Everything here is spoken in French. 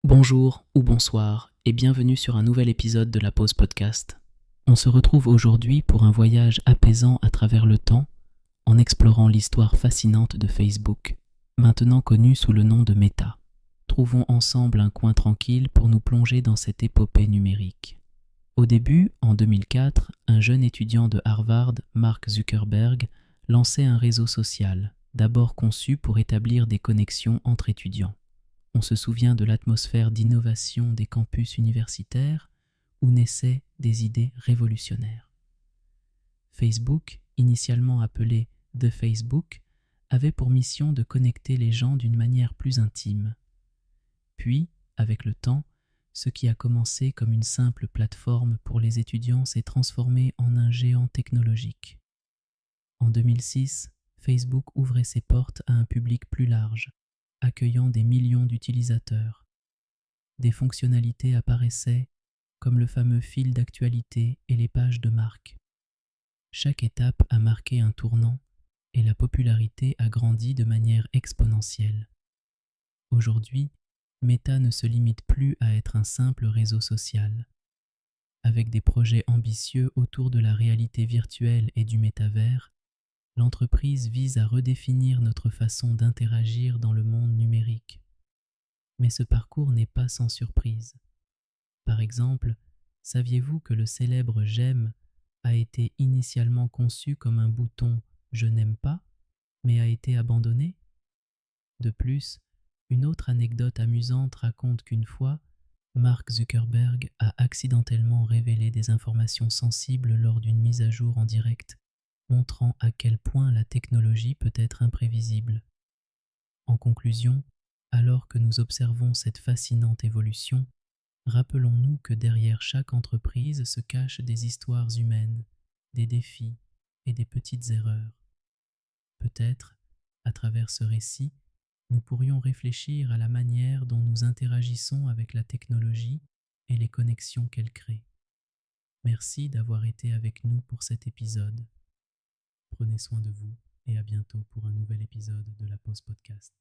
Bonjour ou bonsoir et bienvenue sur un nouvel épisode de la Pause Podcast. On se retrouve aujourd'hui pour un voyage apaisant à travers le temps en explorant l'histoire fascinante de Facebook, maintenant connue sous le nom de Meta. Trouvons ensemble un coin tranquille pour nous plonger dans cette épopée numérique. Au début, en 2004, un jeune étudiant de Harvard, Mark Zuckerberg, lançait un réseau social, d'abord conçu pour établir des connexions entre étudiants. On se souvient de l'atmosphère d'innovation des campus universitaires où naissaient des idées révolutionnaires. Facebook, initialement appelé The Facebook, avait pour mission de connecter les gens d'une manière plus intime. Puis, avec le temps, ce qui a commencé comme une simple plateforme pour les étudiants s'est transformé en un géant technologique. En 2006, Facebook ouvrait ses portes à un public plus large, accueillant des millions d'utilisateurs. Des fonctionnalités apparaissaient, comme le fameux fil d'actualité et les pages de marque. Chaque étape a marqué un tournant et la popularité a grandi de manière exponentielle. Aujourd'hui, Meta ne se limite plus à être un simple réseau social. Avec des projets ambitieux autour de la réalité virtuelle et du métavers, l'entreprise vise à redéfinir notre façon d'interagir dans le monde numérique. Mais ce parcours n'est pas sans surprise. Par exemple, saviez-vous que le célèbre j'aime a été initialement conçu comme un bouton je n'aime pas, mais a été abandonné? De plus, une autre anecdote amusante raconte qu'une fois, Mark Zuckerberg a accidentellement révélé des informations sensibles lors d'une mise à jour en direct, montrant à quel point la technologie peut être imprévisible. En conclusion, alors que nous observons cette fascinante évolution, rappelons-nous que derrière chaque entreprise se cachent des histoires humaines, des défis et des petites erreurs. Peut-être, à travers ce récit, nous pourrions réfléchir à la manière dont nous interagissons avec la technologie et les connexions qu'elle crée. Merci d'avoir été avec nous pour cet épisode. Prenez soin de vous et à bientôt pour un nouvel épisode de la Pause Podcast.